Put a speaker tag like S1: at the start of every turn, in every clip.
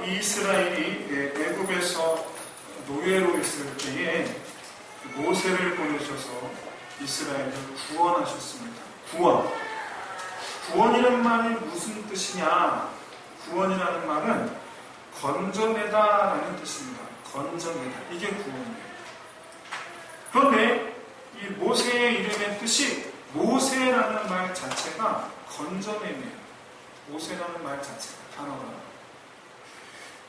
S1: 이스라엘이 애굽에서 노예로 있을 때에 모세를 보내셔서 이스라엘을 구원하셨습니다. 구원이라는 말이 무슨 뜻이냐? 구원이라는 말은 건져내다라는 뜻입니다. 건져내다. 이게 구원이에요. 그런데 이 모세의 이름의 뜻이 모세라는 말 자체가 건져내네요. 모세라는 말 자체가 단어가.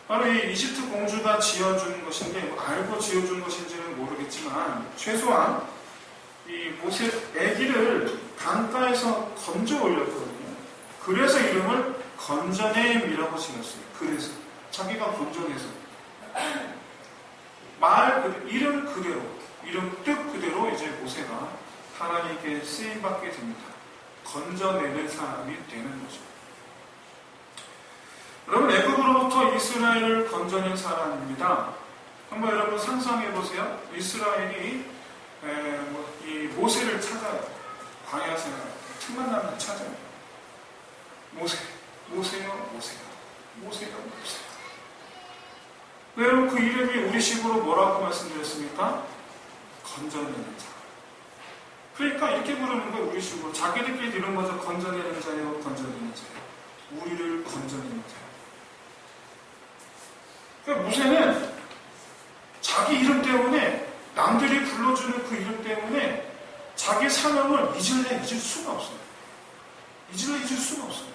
S1: 바로 이 이집트 공주가 지어준 것인데 알고 지어준 것인지는 모르겠지만 최소한 이 모세 아기를 강가에서 건져 올렸거든요. 그래서 이름을 건져냄이라고 지었어요. 그래서 자기가 건져내서 이름 그대로, 이름 뜻 그대로 이제 모세가 하나님께 쓰임받게 됩니다. 건져내는 사람이 되는 거죠. 여러분, 애굽으로부터 이스라엘을 건져낸 사람입니다. 한번 여러분 상상해 보세요. 이스라엘이 이 모세를 찾아요. 광야 생활 틈만 나면 찾아요. 모세요. 여러분, 그 이름이 우리식으로 뭐라고 말씀드렸습니까? 건져내는 자. 그러니까 이렇게 부르는 거예요. 우리식으로. 자기들끼리 이런 거죠. 건져내는 자예요. 건져내는 자예요. 우리를 건져내는 자예요. 그러니까 모세는 자기 이름 때문에, 남들이 불러주는 그 이름 때문에 자기 사명을 잊을 수가 없어요. 잊을 수가 없어요.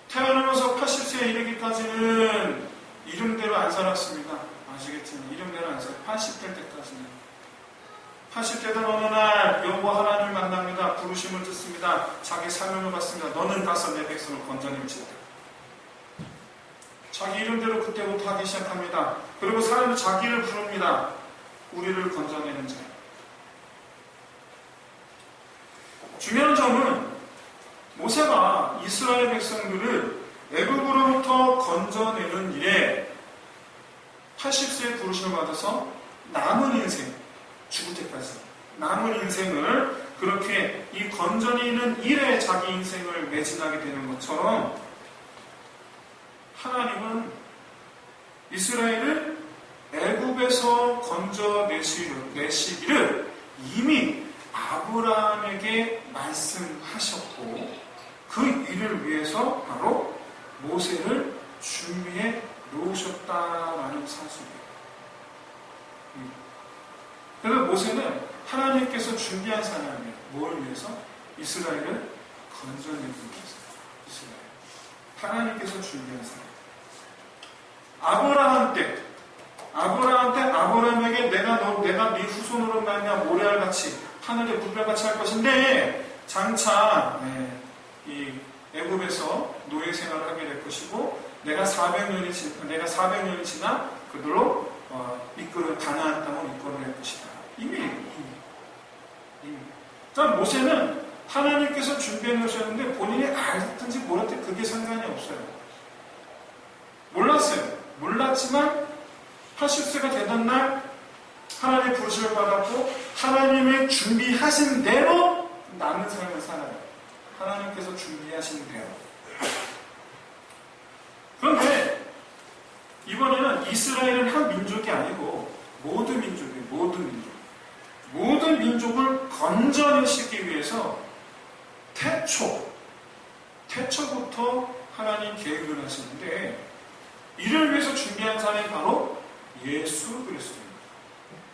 S1: 태어나면서 80세에 이르기까지는 이름대로 안 살았습니다. 아시겠지만 이름대로 안 살아요. 80대 때까지는. 80대 된 어느 날 여호와 하나님을 만납니다. 부르심을 듣습니다. 자기 사명을 받습니다. 너는 가서 내 백성을 건져낼지어다. 자기 이름대로 그때부터 하기 시작합니다. 그리고 사람이 자기를 부릅니다. 우리를 건져내는 자. 중요한 점은 모세가 이스라엘 백성들을 애굽으로부터 건져내는 일에 80세의 부르심을 받아서 남은 인생, 죽을 때까지 남은 인생을 그렇게 이 건져내는 일에 자기 인생을 매진하게 되는 것처럼 하나님은 이스라엘을 애굽에서 건져내시기를 이미 아브라함에게 말씀하셨고 그 일을 위해서 바로 모세를 준비해 놓으셨다라는 사실이에요. 그래서 모세는 하나님께서 준비한 사람이에요. 뭘 위해서? 이스라엘을 건져내기 위해서. 이스라엘. 하나님께서 준비한 사람. 아브라함 때 아브라함에게 내가 네 후손으로 말미암아 모래알같이 하늘의 물결같이 할 것인데 장차 이 애굽에서 노예 생활을 하게 될 것이고 내가 400년이 지나 그들로 이끌어 가나안 땅을 이끌어낼 것이다. 이미. 자, 모세는 하나님께서 준비해 놓으셨는데 본인이 알든지 몰랐든지 그게 상관이 없어요. 몰랐지만 80세가 되던 날 하나님의 부르심을 받았고 하나님의 준비하신 대로 남은 삶을 살아요. 하나님께서 준비하신 대로. 그런데 이번에는 이스라엘은 한 민족이 아니고 모든 민족이에요. 모든 민족을 건져내시기 위해서 태초부터 하나님 계획을 하시는데 이를 위해서 준비한 사람이 바로 예수 그리스도입니다.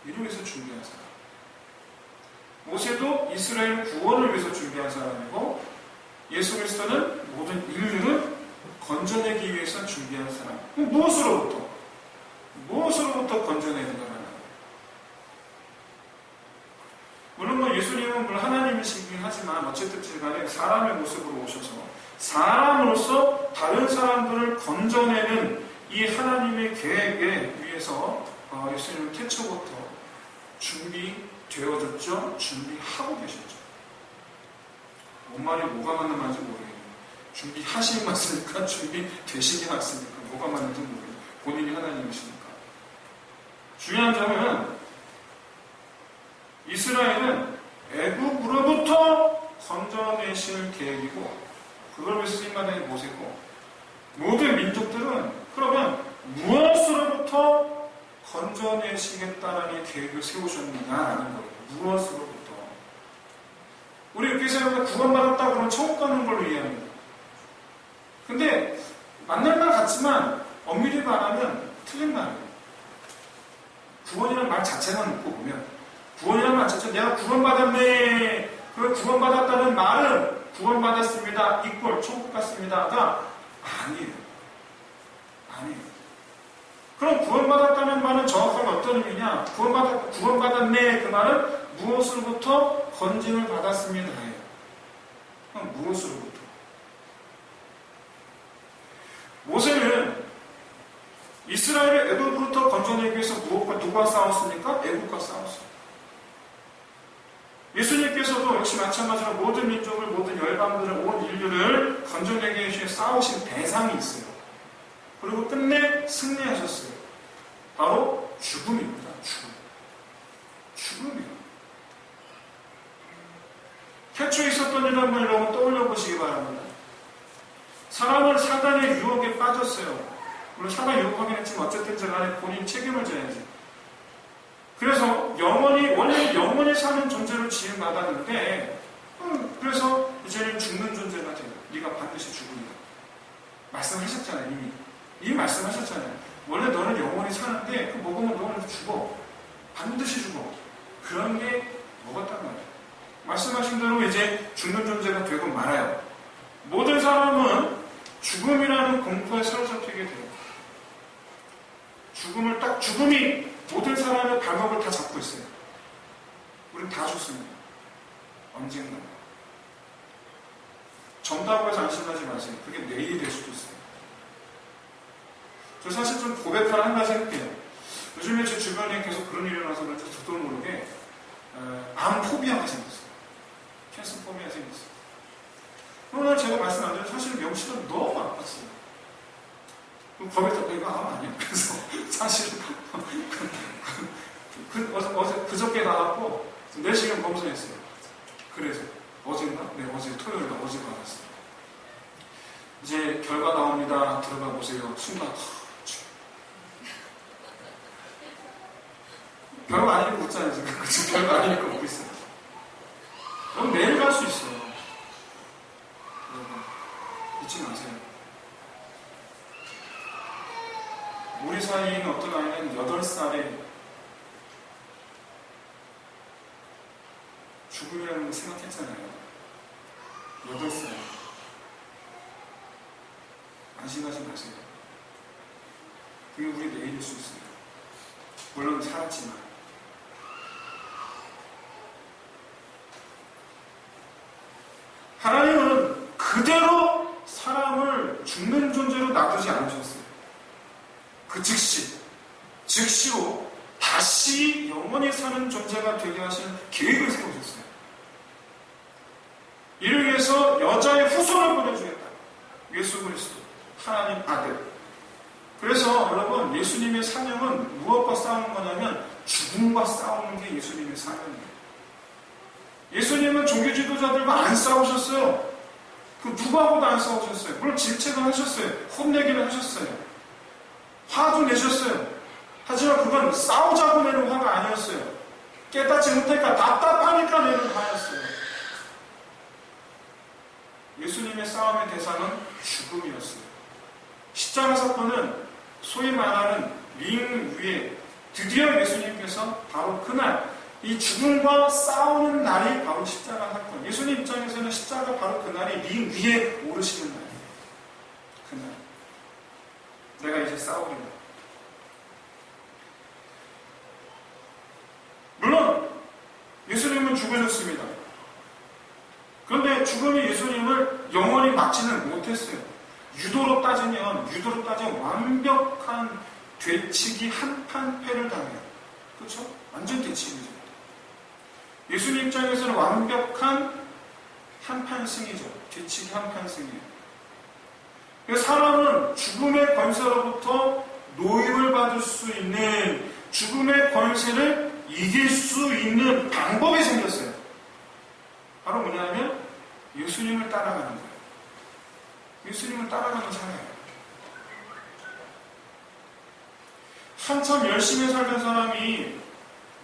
S1: 이를 위해서 준비한 사람. 모세도 이스라엘 구원을 위해서 준비한 사람이고 예수 그리스도는 모든 인류를 건져내기 위해서 준비한 사람. 무엇으로부터 건져내는 거라는 거예요. 물론 예수님은 하나님이시긴 하지만 어쨌든 간에 사람의 모습으로 오셔서 사람으로서 다른 사람들을 건져내는 이 하나님의 계획에 위해서 예수님은 태초부터 준비되어졌죠. 준비하고 계셨죠. 뭔 말이 뭐가 맞는 말인지 모르겠네요. 준비하시긴 맞습니까? 준비되시긴 맞습니까? 뭐가 맞는지 모르겠네요. 본인이 하나님이시니까. 중요한 점은 이스라엘은 애굽으로부터 건져내실 계획이고 그걸 위해서 쓰임받은 모세고 모든 민족 분들은 그러면 무엇으로부터 건져내시겠다라는 계획을 세우셨느냐라는 거예요. 무엇으로부터. 우리 교회사람들 구원받았다고 그러면 천국 가는 걸로 이해합니다. 근데 만날 말 같지만 엄밀히 말하면 틀린 말이에요. 구원이라는 말 자체만 놓고 보면 구원이라는 말 자체 내가 구원받았네. 그 구원받았다는 말은 구원받았습니다. 이꼴 천국 갔습니다가 아니에요. 아니에요. 그럼 구원받았다는 말은 정확하게 어떤 의미냐? 구원받았네. 그 말은 무엇으로부터 건짐을 받았습니다. 해요. 그럼 무엇으로부터? 모세는 이스라엘을 애굽으로부터 건져내기 위해서 누가 싸웠습니까? 애굽과 싸웠어요. 예수님께서도 역시 마찬가지로 모든 민족을, 모든 열방들을, 온 인류를 건져내기 위해 싸우신 대상이 있어요. 그리고 끝내 승리하셨어요. 바로 죽음입니다. 죽음이요. 태초에 있었던 일 한번 여러분 떠올려 보시기 바랍니다. 사람은 사단의 유혹에 빠졌어요. 물론 사단이 유혹하긴 했지만 어쨌든 간에 본인 책임을 져야지. 그래서 원래 영원히 사는 존재로 지음받았는데 그래서 이제는 죽는 존재가 돼요. 네가 반드시 죽으리라. 말씀하셨잖아요. 이미 말씀하셨잖아요. 원래 너는 영원히 사는데 그 먹으면 너는 죽어. 반드시 죽어. 그런 게 먹었단 말이에요. 말씀하신 대로 이제 죽는 존재가 되고 말아요. 모든 사람은 죽음이라는 공포에 사로잡히게 돼요. 죽음이 모든 사람의 발목을 다 잡고 있어요. 우린 다 죽습니다. 언젠가. 젊다고 해서 안심하지 마세요. 그게 내일이 될 수도 있어요. 저 사실 좀 고백하는 한 가지 할게요. 요즘에 제 주변에 계속 그런 일이 일어나서 그런지 저도 모르게 암 포비아가 생겼어요. 캔서 포비아가 생겼어요. 오늘 제가 말씀 안 드린 사실 명시가 너무 아팠어요. 거기서 이거 암 아니야? 그래서 사실 어제 그저께 나왔고 4시간 검사했어요. 그래서 어제인가? 네, 어제 토요일에 어제 받았어요. 이제 결과 나옵니다. 들어가 보세요. 순간 별거 아니고 웃잖아요. 지금 별거 아니니까 웃고 있어요. 그럼 내일 갈 수 있어요. 여러분 잊지 마세요. 우리 사이에 있는 어떤 아이는 8살에 죽음이라는 걸 생각했잖아요. 8살. 안심하지 마세요. 그게 우리 내일일 수 있어요. 물론 살았지만. 하나님은 그대로 사람을 죽는 존재로 놔두지 않으셨어요. 그 즉시로 다시 영원히 사는 존재가 되게 하시는 계획을 세우셨어요. 이를 위해서 여자의 후손을 보내주겠다. 예수 그리스도, 하나님 아들. 그래서 여러분 예수님의 사명은 무엇과 싸우는 거냐면 죽음과 싸우는 게 예수님의 사명이에요. 예수님은 종교 지도자들과 안 싸우셨어요. 그 누구하고도 안 싸우셨어요. 물론 질책을 하셨어요. 혼내기를 하셨어요. 화도 내셨어요. 하지만 그건 싸우자고 내는 화가 아니었어요. 깨닫지 못하니까 답답하니까 내는 화였어요. 예수님의 싸움의 대상은 죽음이었어요. 십자가 사건은 소위 말하는 링 위에 드디어 예수님께서 바로 그날 이 죽음과 싸우는 날이 바로 십자가 사건. 예수님 입장에서는 십자가 바로 그날이 링 위에 오르시는 날이에요. 그날 내가 이제 싸우리라. 물론 예수님은 죽으셨습니다. 그런데 죽음이 예수님을 영원히 막지는 못했어요. 유도로 따지면 완벽한 되치기 한판 패를 당해요. 그렇죠? 완전 되치기죠. 예수님 입장에서는 완벽한 한판 승이죠. 되치기 한판 승이에요. 사람은 죽음의 권세로부터 노임을 받을 수 있는, 죽음의 권세를 이길 수 있는 방법이 생겼어요. 바로 뭐냐면 예수님을 따라가는 거예요. 예수님을 따라가는 사람이에요. 한참 열심히 살던 사람이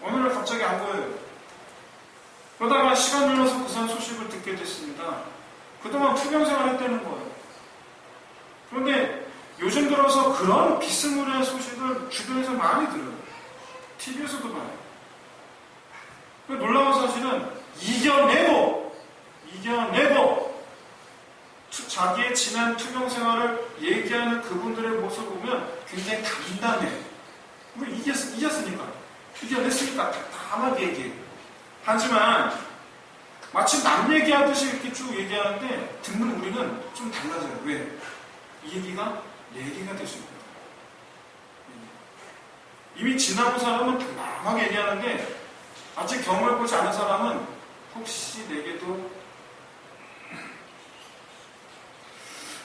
S1: 어느 날 갑자기 안 보여요. 그러다가 시간 흘러서 그 사람 소식을 듣게 됐습니다. 그동안 투병생활 했다는 거예요. 그런데 요즘 들어서 그런 비스무리한 소식을 주변에서 많이 들어요. TV에서도 봐요. 놀라운 사실은 이겨내고 자기의 지난 투병생활을 얘기하는 그분들의 모습을 보면 굉장히 담담해요. 우리 이겼으니까, 이겨냈으니까 담담하게 얘기해요. 하지만 마치 남 얘기하듯이 이렇게 쭉 얘기하는데 듣는 우리는 좀 달라져요. 왜? 이 얘기가 내 얘기가 될 수 있거든. 이미 지나온 사람은 담담하게 얘기하는데 아직 경험해보지 않은 사람은 혹시 내게도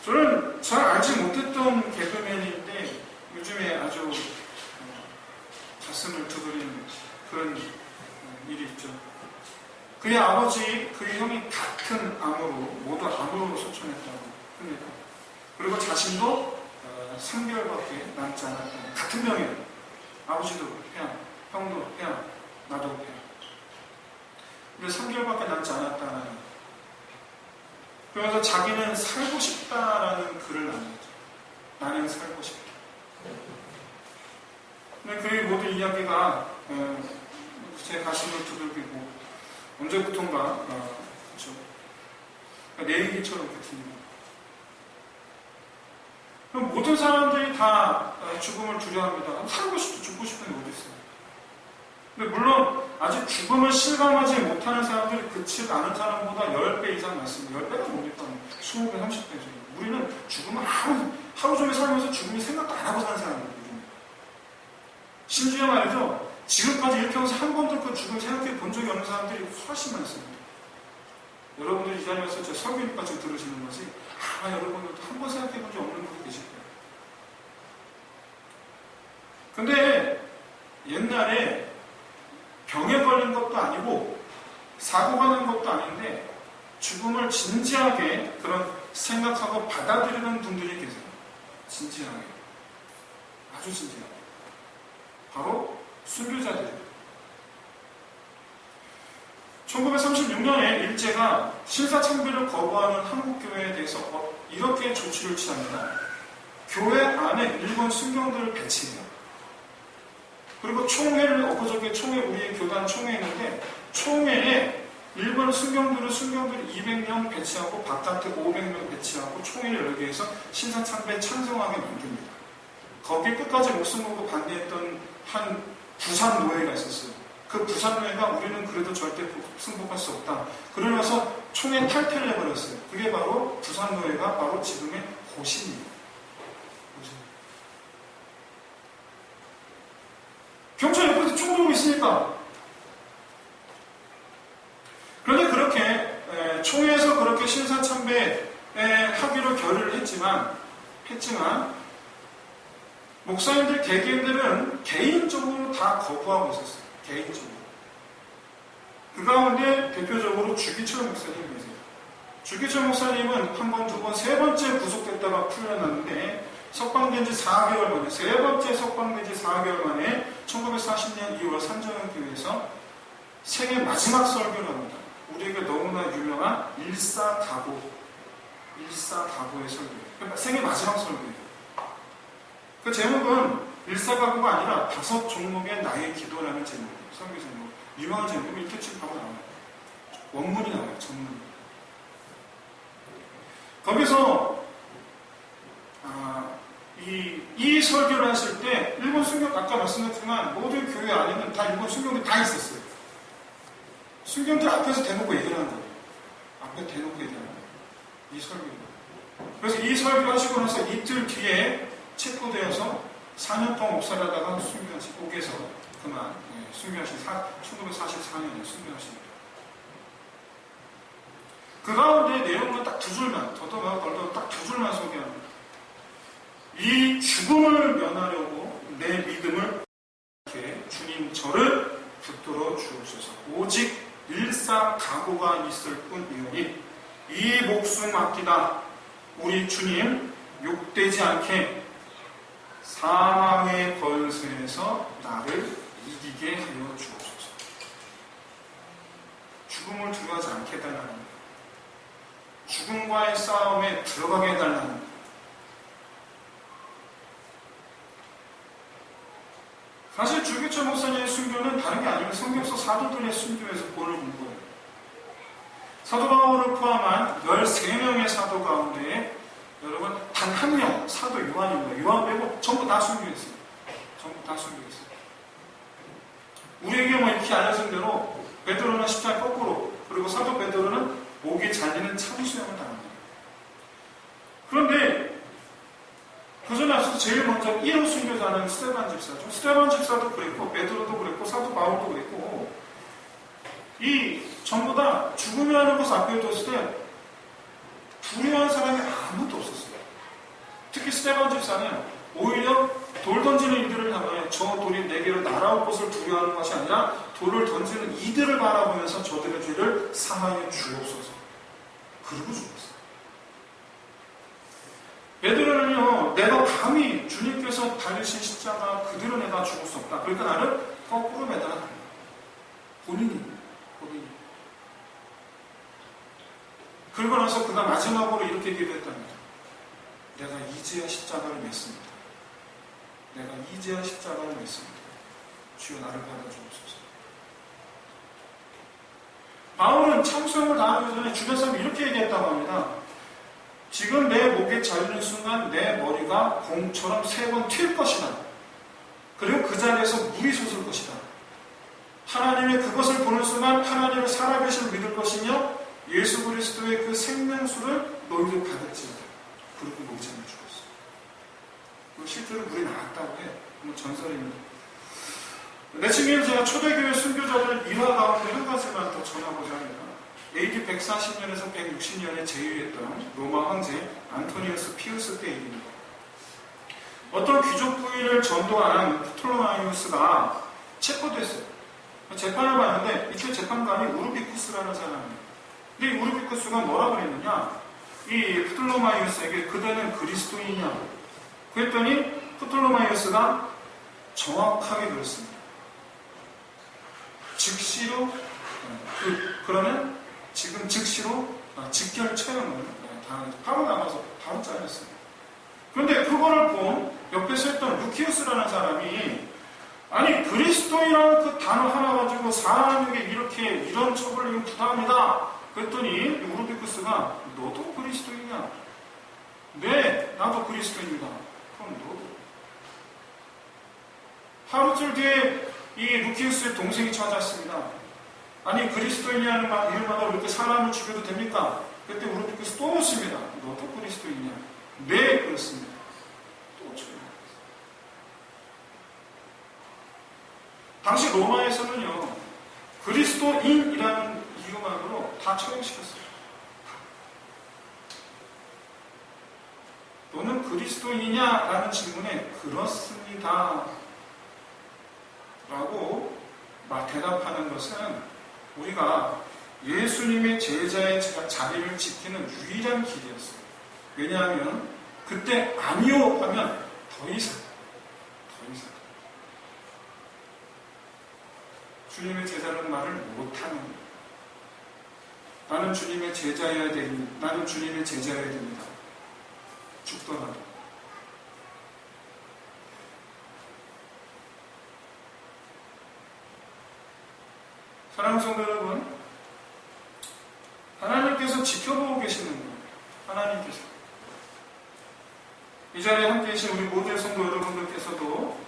S1: 저는 잘 알지 못했던 개그맨인데 요즘에 아주 가슴을 두드리는 그런 일이 있죠. 그의 아버지, 그의 형이 같은 암으로 모두 암으로 소천했다고 합니다. 그리고 자신도 3개월밖에 남지 않았다. 같은 병이에요. 아버지도 폐암, 형도 폐암, 나도 폐암. 근데 3개월밖에 남지 않았다는. 그래서 자기는 살고 싶다라는 글을 남겼죠. 나는 살고 싶다. 근데 그의 모든 이야기가 제 가슴을 두들기고 언제부턴가 그렇죠. 내 얘기처럼 들립니다. 모든 사람들이 다 죽음을 두려워합니다. 살고 싶고 죽고 싶은 게 어디 있어요? 근데 물론 아직 죽음을 실감하지 못하는 사람들이 그치 않은 사람보다 10배 이상 많습니다. 10배가 뭡니까? 20배, 30배죠. 우리는 죽음을 하루 종일 살면서 죽음이 생각도 안 하고 사는 사람입니다. 심지어 말이죠. 지금까지 일평생 한 번도 그 죽음을 생각해 본 적이 없는 사람들이 훨씬 많습니다. 여러분들이 이 자리에서 제 설교니까 지금 들으시는 거지 아마 여러분들도 한 번 생각해 본 적 없는 분이 계실 거예요. 근데 옛날에 병에 걸린 것도 아니고 사고가 난 것도 아닌데 죽음을 진지하게 그런 생각하고 받아들이는 분들이 계세요. 진지하게. 아주 진지하게. 바로 순교자들입니다. 1936년에 일제가 신사참배를 거부하는 한국교회에 대해서 이렇게 조치를 취합니다. 교회 안에 일본 순경들을 배치해요. 그리고 총회를 엊그저께 우리의 교단 총회 있는데 총회에 일본 순경들을 200명 배치하고 바깥에 500명 배치하고 총회를 열게 해서 신사참배 찬성하게 만듭니다. 거기에 끝까지 목숨 걸고 반대했던 한 부산 노예가 있었어요. 그 부산 노예가 우리는 그래도 절대 승복할 수 없다. 그러면서 총에 탈퇴를 해버렸어요. 그게 바로 부산 노예가 바로 지금의 고신이에요. 경찰 옆에서 총 들고 있으니까. 그런데 그렇게 총회에서 그렇게 신사참배 하기로 결의를 했지만 목사님들, 개개인들은 개인적으로 다 거부하고 있었어요. 개인적으로. 그 가운데 대표적으로 주기철 목사님이 계세요. 주기철 목사님은 한 번, 두 번, 세 번째 구속됐다가 풀려났는데 석방된 지 4개월 만에, 세 번째 석방된 지 4개월 만에 1940년 2월 산정교회에서 생애 마지막 설교를 합니다. 우리에게 너무나 유명한 일사가고의 설교예요. 그러니까 생애 마지막 설교예요. 그 제목은 일사가고가 아니라 5 종목의 나의 기도라는 제목이에요. 설교 제목. 유명한 제목이 인터넷 가면 나와요. 원문이 나와요. 전문. 거기서 이 설교를 하실 때 일본 순경 아까 말씀드렸지만 모든 교회 안에는 다 일본 순경들이 다 있었어요. 순경들 앞에서 대놓고 얘기를 하는 거예요. 앞에 대놓고 얘기하는 거예요. 이 설교. 그래서 이 설교를 하시고 나서 이틀 뒤에 체포되어서 4년 동안 목사를 하다가 순교하신 옥에서 그만 순교하신 1944년에 순교하십니다. 그 가운데 내용은 딱 2줄만 더더욱 딱 2줄만 소개합니다. 이 죽음을 면하려고 내 믿음을 이렇게 주님 저를 붙들어 주옵소서. 오직 일사각오가 있을 뿐이오니 이 목숨 아끼다 우리 주님 욕되지 않게 사망의 권세에서 나를 이기게 하여 주옵소서. 죽음을 두려워하지 않게 해달라는 거예요. 죽음과의 싸움에 들어가게 해달라는 거예요. 사실 주기철 목사님의 순교는 다른 게 아니고 성경서 사도들의 순교에서 본을 본 거예요. 사도 바울을 포함한 13명의 사도 가운데 여러분 단 한 명 사도 요한입니다. 요한 빼고 전부 다 순교했어요. 전부 다 순교했어요. 우리에게 뭐 이렇게 알려진 대로 베드로는 십자가 거꾸로, 그리고 사도 베드로는 목이 잘리는 참수형을 당합니다. 그런데 그 전에 앞서서 제일 먼저 1호 순교자는 스데반 집사죠. 스데반 집사도 그랬고 베드로도 그랬고 사도 바울도 그랬고, 이 전부 다 죽음이라는 것을 앞에 뒀을 때 두려워한 사람이 아무도 없었어요. 특히 스데반 집사는 오히려 돌 던지는 이들을 향하여 저 돌이 내게로 날아올 것을 두려워하는 것이 아니라 돌을 던지는 이들을 바라보면서 저들의 죄를 사하여 주옵소서. 그러고 죽었어요. 베드로는요, 내가 감히 주님께서 달리신 십자가 그대로 내가 죽을 수 없다. 그러니까 나를 거꾸로 매달아. 본인이. 그러고 나서 그가 마지막으로 이렇게 기도했답니다. 내가 이제야 십자가를 맺습니다. 내가 이제야 십자가를 맺습니다. 주여 나를 받아주옵소서. 바울은 참수형을 당하기 전에 주변 사람이 이렇게 얘기했다고 합니다. 지금 내 목에 잘리는 순간 내 머리가 공처럼 3번 튈 것이다. 그리고 그 자리에서 물이 솟을 것이다. 하나님의 그것을 보는 순간 하나님의 살아계심을 믿을 것이며 예수 그리스도의 그 생명수를 너희들 받을지어다. 그리고 목이 잘려 죽었어. 실제로 물이 나왔다고 해. 전설입니다. 내친구는 제가 초대교회 순교자들 일화 가운데 한 가지만 더 전하고자 합니다. AD 140년에서 160년에 제위했던 로마 황제 안토니우스 피우스 때 일입니다. 어떤 귀족 부인을 전도한 프톨로마이우스가 체포됐어요. 재판을 받는데 이때 재판관이 우르비쿠스라는 사람이에요. 근데 이 우르비쿠스가 뭐라고 그랬느냐? 이 프톨로마이우스에게 그대는 그리스도이냐? 그랬더니 프톨로마이우스가 정확하게 그랬습니다. 즉시로 그러면 지금 즉시로 직결 처형을 바로 나가서 바로 잘렸습니다. 그런데 그거를 본 옆에 서 있던 루키우스라는 사람이 아니 그리스도인이라는 그 단어 하나 가지고 사람에게 이렇게 이런 처벌을 부담합니다. 그랬더니 우르비쿠스가 너도 그리스도인이냐? 네, 나도 그리스도인이다. 그럼 너도. 하루쯤 뒤에 이 루키우스의 동생이 찾아왔습니다. 아니 그리스도인이라는 이름만으로 이렇게 사람을 죽여도 됩니까? 그때 우르비쿠스 또 묻습니다. 너도 그리스도인이냐? 네, 그렇습니다. 또 쳐요. 당시 로마에서는요, 그리스도인이라는 이유만으로 다 처형시켰어요. 너는 그리스도인이냐? 라는 질문에 그렇습니다. 라고 대답하는 것은 우리가 예수님의 제자의 자리를 지키는 유일한 길이었어요. 왜냐하면 그때 아니요 하면 더 이상 주님의 제자는 말을 못하는 거예요. 나는 주님의 제자여야 됩니다. 나는 주님의 제자여야 됩니다. 죽더라도. 사랑하는 성도 여러분, 하나님께서 지켜보고 계시는 거예요. 하나님께서. 이 자리에 함께 계신 우리 모든 성도 여러분들께서도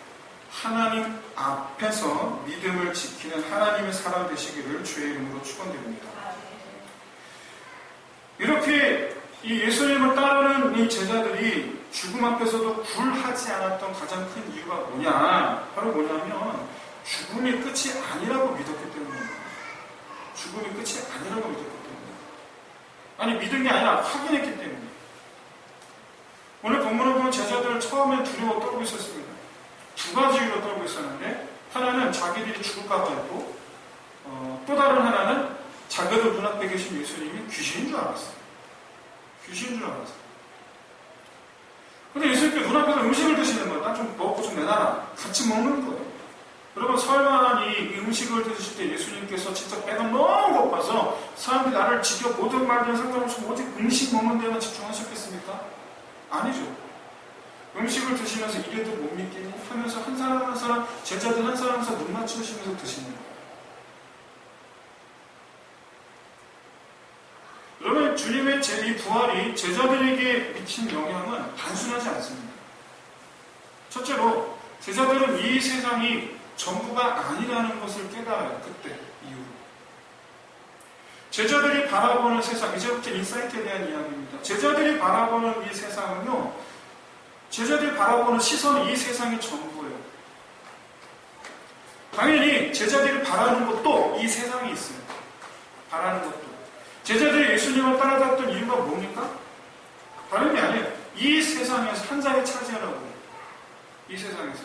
S1: 하나님 앞에서 믿음을 지키는 하나님의 사람 되시기를 주의 이름으로 축원드립니다. 이렇게 이 예수님을 따르는 이 제자들이 죽음 앞에서도 굴하지 않았던 가장 큰 이유가 뭐냐? 바로 뭐냐면 죽음이 끝이 아니라고 믿었기 때문입니다. 죽음이 끝이 아니라고 믿었기 때문입니다. 아니 믿은 게 아니라 확인했기 때문입니다. 오늘 본문을 보면 제자들은 처음에 두려워 떨고 있었습니다. 두 가지 이유로 떨고 있었는데 하나는 자기들이 죽을까 봐 했고 또 다른 하나는 자기들 눈앞에 계신 예수님이 귀신인 줄 알았어요. 귀신인 줄 알았어요. 근데 예수님께 눈앞에서 음식을 드시는 거예요. 난 좀 먹고 좀 내놔라. 같이 먹는 거예요. 여러분, 설마 이 음식을 드실 때 예수님께서 진짜 배가 너무 고파서 사람들이 나를 지켜보든 말든 상관없이 오직 음식 먹는 데만 집중하셨겠습니까? 아니죠. 음식을 드시면서 이래도 못 믿겠니? 하면서 한 사람 한 사람, 제자들 한 사람 한 사람 눈 맞추시면서 드시는 거예요. 여러분, 주님의 이 부활이 제자들에게 미친 영향은 단순하지 않습니다. 첫째로, 제자들은 이 세상이 전부가 아니라는 것을 깨달아요. 그때 이후로. 제자들이 바라보는 세상, 이제부터 인사이트에 대한 이야기입니다. 제자들이 바라보는 이 세상은요, 제자들이 바라보는 시선이 이 세상의 전부예요. 당연히 제자들이 바라는 것도 이 세상이 있어요. 바라는 것도. 제자들이 예수님을 따라갔던 이유가 뭡니까? 다른 게 아니에요. 이 세상에서 한 자리 차지하라고. 이 세상에서.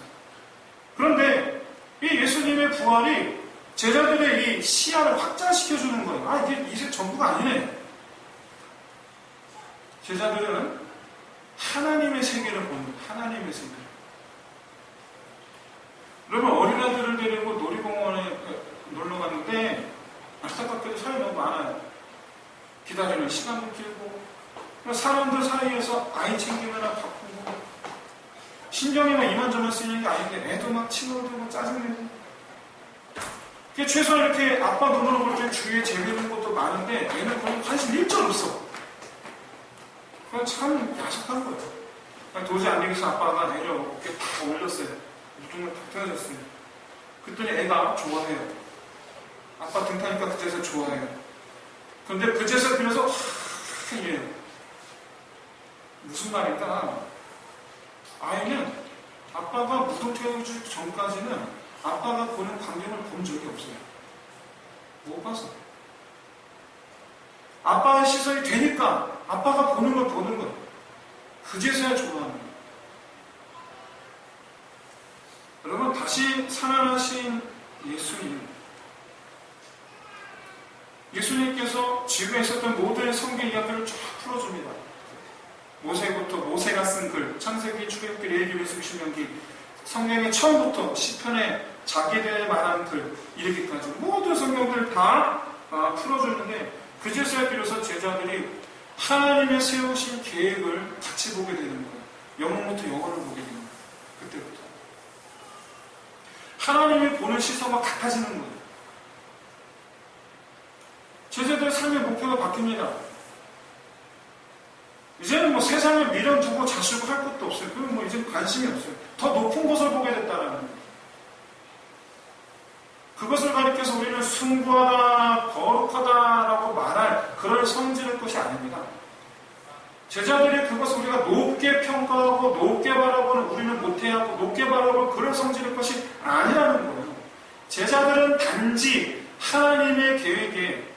S1: 그런데 이 예수님의 부활이 제자들의 이 시야를 확장시켜주는 거예요. 아, 이게 이제 전부가 아니네. 제자들은 하나님의 세계를 보는 거예요. 하나님의 세계. 여러분, 어린아들을 데리고 놀이공원에 놀러 갔는데 안타깝게도 사람이 너무 많아요. 기다리는 시간도 길고 사람들 사이에서 아이 챙기느라 바쁘고 신경이 막 이만저만 쓰이는 게 아닌데 애도 막 치워들고 짜증내고 최소한 이렇게 아빠 눈으로 볼 때 주위에 재미있는 것도 많은데 애는 거의 관심 일절 없어. 그건 참 야속한 거예요. 도저히 안 되겠어 아빠가 애를 어깨 탁 올렸어요. 무등을 탁 틀어졌어요. 그랬더니 애가 좋아해요. 아빠 등 타니까 그제서 좋아해요. 그런데 그제서 빌어서 이래요. 무슨 말일까? 아이는 아빠가 무덤 태워주기 전까지는 아빠가 보는 광경을 본 적이 없어요. 못 봐서. 아빠의 시선이 되니까 아빠가 보는 걸 보는 거예요. 그제서야 좋아하는 거예요. 여러분, 다시 살아나신 예수님께서 지구에 있었던 모든 성경 이야기를 쫙 풀어줍니다. 모세부터 모세가 쓴 글, 창세기, 출애굽기, 레위기, 민수기, 신명기, 성경의 처음부터 시편에 자기들에 말한 글 이르기까지 모든 성경들을 다 풀어주는데 그제서야 비로소 제자들이 하나님의 세우신 계획을 같이 보게 되는 거예요. 영혼부터 영혼을 보게 되는 거예요. 그때부터 하나님이 보는 시선과 같아지는 거예요. 제자들의 삶의 목표가 바뀝니다. 이제는 뭐 세상에 미련 두고 자시고 할 것도 없어요. 그건 뭐 이제 관심이 없어요. 더 높은 곳을 보게 됐다는 거예요. 그것을 가리켜서 우리는 숭고하다, 거룩하다라고 말할 그런 성질의 것이 아닙니다. 제자들이 그것을 우리가 높게 평가하고 높게 바라보는 우리는 못해하고 높게 바라보는 그런 성질의 것이 아니라는 거예요. 제자들은 단지 하나님의 계획에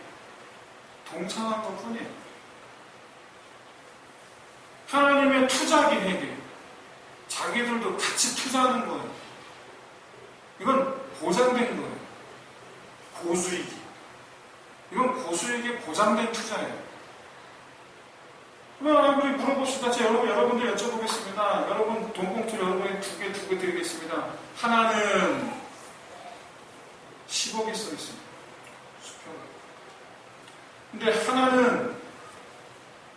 S1: 동참한 것 뿐이에요. 하나님의 투자 계획에 자기들도 같이 투자하는 거예요. 이건 보장된 거예요. 고수익이. 이건 고수익에 보장된 투자예요. 우리 물어봅시다. 제가 여러분들 여쭤보겠습니다. 여러분 돈봉투 여러분이 두 개 드리겠습니다. 하나는 10억이 써 있습니다. 수표가. 근데 하나는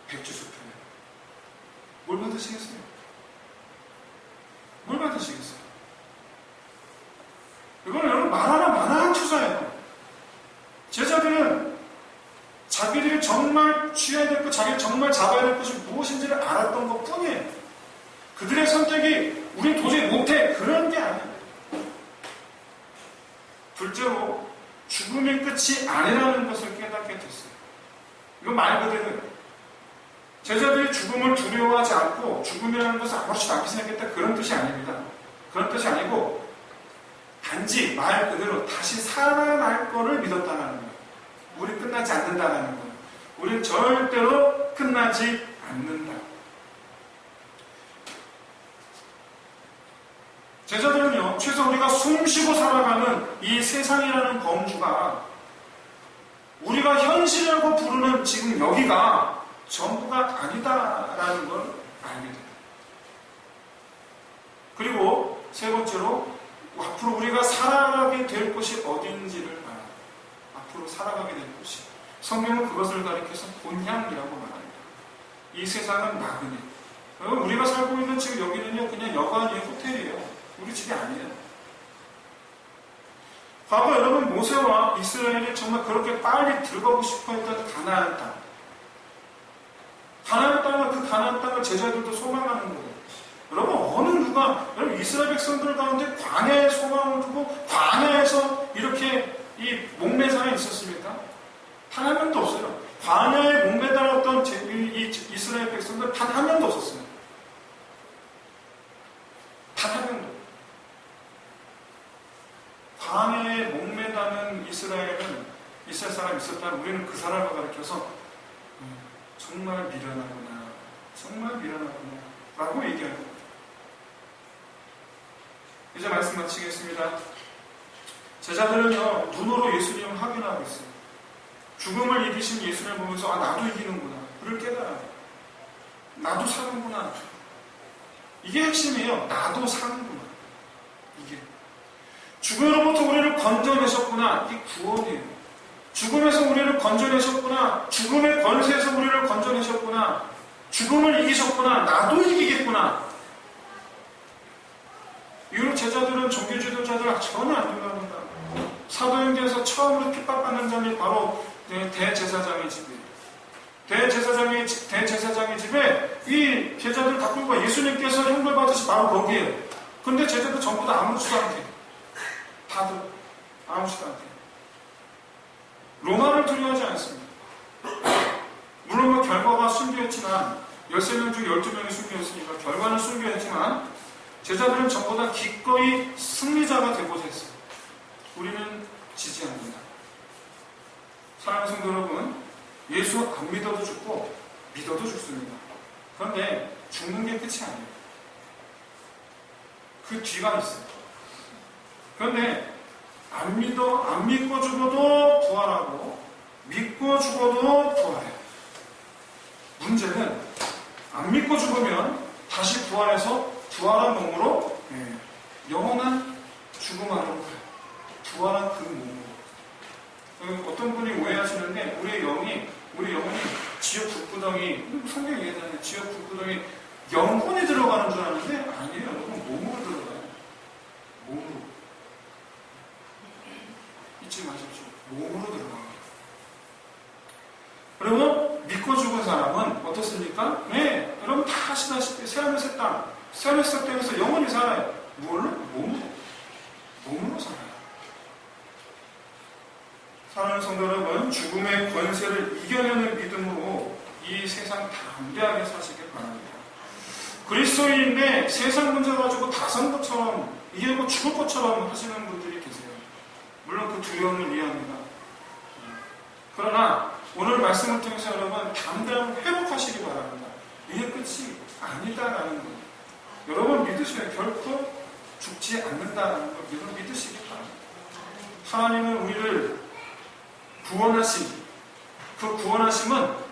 S1: 백주 수표예요. 뭘 받으시겠어요? 뭘 받으시겠어요? 이거는 여러분 만한 투자예요. 제자들은 자기들이 정말 취해야 될 것, 자기를 정말 잡아야 될 것이 무엇인지를 알았던 것 뿐이에요. 그들의 선택이 우리 도저히 못해 그런 게 아니에요. 둘째로 죽음이 끝이 아니라는 것을 깨닫게 됐어요. 이건 말 그대로 제자들이 죽음을 두려워하지 않고 죽음이라는 것을 아무렇지도 않게 생각했다 그런 뜻이 아닙니다. 그런 뜻이 아니고 단지 말 그대로 다시 살아날 거를 믿었다는 거예요. 우리 끝나지 않는다는 거예요. 우리는 절대로 끝나지 않는다. 제자들은요, 최소 우리가 숨쉬고 살아가는 이 세상이라는 범주가 우리가 현실이라고 부르는 지금 여기가 전부가 아니다라는 걸 알게 돼요. 그리고 세 번째로 앞으로 우리가 살아가게 될 곳이 어딘지를 알아요. 앞으로 살아가게 될 곳이. 성경은 그것을 가리켜서 본향이라고 말합니다. 이 세상은 나그네. 우리가 살고 있는 지금 여기는요, 그냥 여관이에요, 호텔이에요. 우리 집이 아니에요. 과거 여러분 모세와 이스라엘이 정말 그렇게 빨리 들어가고 싶어 했던 가나안 땅. 그 가나안 땅을 제자들도 소망하는 거예요. 여러분 어느 누가 여러분 이스라엘 백성들 가운데 광야에 소망을 두고 광야에서 이렇게 이 목매장에 있었습니까? 단 한 명도 없어요. 광야에 목매달았던 이 이스라엘 백성들 단 한 명도 없었어요. 단 한 명도. 광야에 목매다는 이스라엘 사람이 있었다면 우리는 그 사람을 가리켜서 정말 미련하구나, 정말 미련하구나 라고 얘기할 겁니다. 이제 말씀 마치겠습니다. 제자들은요, 눈으로 예수님을 확인하고 있어요. 죽음을 이기신 예수님을 보면서 나도 이기는구나, 그를 깨달아요. 나도 사는구나. 이게 핵심이에요. 나도 사는구나. 이게 죽음으로부터 우리를 건져내셨구나. 이게 구원이에요. 죽음에서 우리를 건져내셨구나. 죽음의 권세에서 우리를 건져내셨구나. 죽음을 이기셨구나. 나도 이기겠구나. 이후로 제자들은 종교 지도자들 전혀 안 된답니다. 사도행전에서 처음으로 핍박받는 자이 바로 대제사장의 집이에요. 대제사장의 집에 이 제자들 다 끌고 예수님께서 형벌 받으시 바로 거기에요. 근데 제자들 전부 다 아무렇지도 않게. 다들 아무렇지도 않게. 로마를 두려워하지 않습니다. 물론 결과가 순교했지만 13명 중 12명이 순교했으니까 결과는 순교했지만 제자들은 전부 다 기꺼이 승리자가 되고자 했어요. 우리는 지지합니다. 사랑하는 성도 여러분, 예수 안 믿어도 죽고 믿어도 죽습니다. 그런데 죽는 게 끝이 아니에요. 그 뒤가 있어요. 그런데 안 믿고 죽어도 부활하고 믿고 죽어도 부활해요. 문제는 안 믿고 죽으면 다시 부활해서 부활한 몸으로 영원한 죽음하러 가요. 부활한 그 몸으로. 어떤 분이 오해하시는데 우리 영혼이 지옥 불구덩이, 성경에 얘기하잖아요. 지옥 불구덩이 영혼이 들어가는 줄 아는데 아니에요. 여러분 몸으로 들어가요. 몸으로. 잊지 마십시오. 몸으로 들어가요. 그리고 믿고 죽은 사람은 어떻습니까? 네, 여러분 다 아시다시피 새하늘 새 땅, 새하늘 새 땅에서 영원히 살아요. 뭘로? 몸으로 살아요. 사랑하는 성도 여러분, 죽음의 권세를 이겨내는 믿음으로 이 세상 담대하게 사시길 바랍니다. 그리스도인인데 세상 문제 가지고 다 산 것처럼, 이게 뭐 죽을 것처럼 하시는 분들이 계세요. 물론 그 두려움을 이해합니다. 그러나 오늘 말씀을 통해서 여러분 담대함을 회복하시기 바랍니다. 이게 끝이 아니다라는 것. 여러분 믿으셔야 결코 죽지 않는다라는 걸 여러분 믿으시기 바랍니다. 하나님은 우리를 구원하심, 그 구원하심은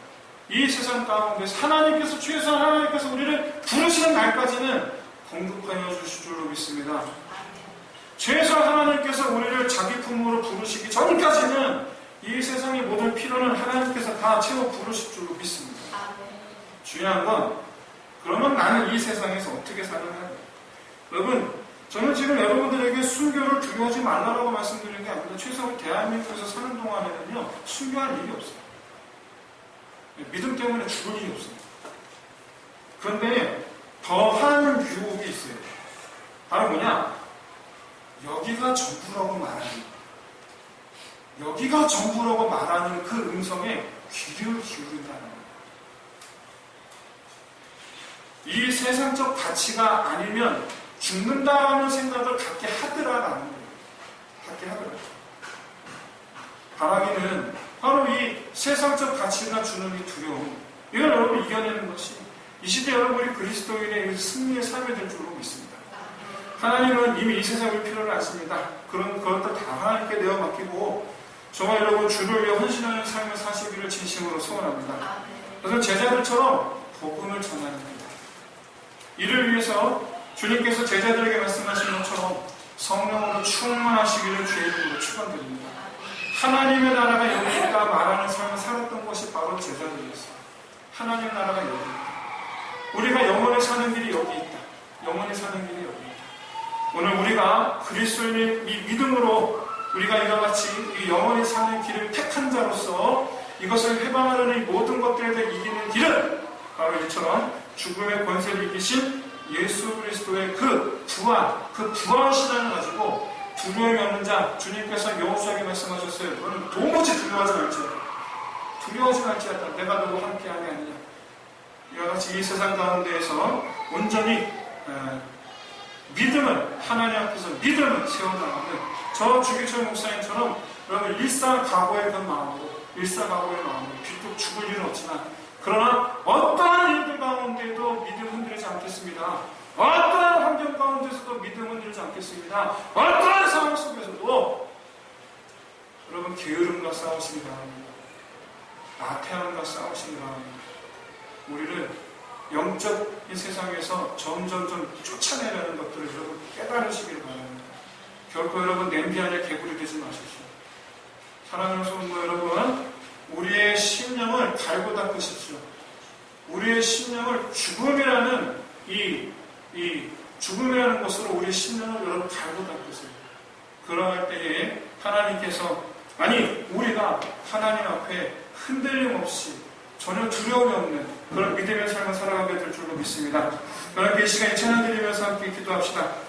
S1: 이 세상 가운데서 하나님께서 최소한 하나님께서 우리를 부르시는 날까지는 공급하여 주실 줄로 믿습니다. 최소한 하나님께서 우리를 자기 품으로 부르시기 전까지는 이 세상의 모든 필요는 하나님께서 다 채워 부르실 줄로 믿습니다. 중요한 건 그러면 나는 이 세상에서 어떻게 살아야 돼? 여러분, 저는 지금 여러분들에게 순교를 두려워하지 말라고 말씀드리는 게 아닙니다. 최소한 대한민국에서 사는 동안에는요, 순교할 일이 없어요. 믿음 때문에 죽을 일이 없어요. 그런데 더한 유혹이 있어요. 바로 뭐냐? 여기가 전부라고 말하는 그 음성에 귀를 기울인다는 거예요. 이 세상적 가치가 아니면 죽는다는 생각을 갖게 하더라라는 거예요. 갖게 하더라. 바라기는 바로 이 세상적 가치가 주는 이 두려움, 이걸 여러분 이겨내는 것이 이 시대 여러분이 그리스도인의 승리의 삶이 될 줄로 믿습니다. 하나님은 이미 이 세상을 필요를 않습니다. 그런 것들 다 하나님께 내어 맡기고 정말 여러분 주를 위해 헌신하는 삶을 사시기를 진심으로 소원합니다. 그래서 제자들처럼 복음을 전하는 겁니다. 이를 위해서 주님께서 제자들에게 말씀하신 것처럼 성령으로 충만하시기를 주의 이름으로 축원드립니다. 하나님의 나라가 여기 있다 말하는 삶을 살았던 것이 바로 제자들이었어요. 하나님 나라가 여기 있다. 우리가 영원히 사는 길이 여기 있다. 영원히 사는 길이 여기 있다. 오늘 우리가 그리스도인의 이 믿음으로 우리가 이와 같이 이 영원히 사는 길을 택한 자로서 이것을 해방하려는 이 모든 것들에 대해 이기는 길은 바로 이처럼 죽음의 권세를 이기신 예수 그리스도의 그 부활 신앙을 가지고 두려움이 없는 자, 주님께서 여호수아에게 말씀하셨어요. 너는 도무지 두려워하지 말지어다. 두려워하지 말지어다. 내가 너와 함께함이 아니냐. 이와 같이 이 세상 가운데에서 온전히 믿음을 하나님 앞에서 믿음을 세워나가는 저 주기철 목사님처럼 여러분 일사각오의 그 마음으로 비록 죽을 일은 없지만 그러나 어떠한 일들 가운데도 믿음 흔들리지 않겠습니다. 어떠한 환경 가운데서도 믿음 흔들리지 않겠습니다. 어떠한 상황 속에서도 여러분 게으름과 싸우시기 바랍니다. 나태함과 싸우시기 바랍니다. 우리를 영적 이 세상에서 점점점 쫓아내려는 것들을 여러분 깨달으시길 바랍니다. 결코 여러분 냄비 안에 개구리 되지 마십시오. 사랑하는 성도 여러분, 우리의 심령을 갈고 닦으십시오. 우리의 심령을 죽음이라는 죽음이라는 것으로 우리의 심령을 여러분 갈고 닦으세요. 그러할 때에 하나님께서 우리가 하나님 앞에 흔들림 없이 전혀 두려움이 없는 그런 믿음의 삶을 살아가게 될 줄로 믿습니다. 그럼 이 시간에 찬양 드리면서 함께 기도합시다.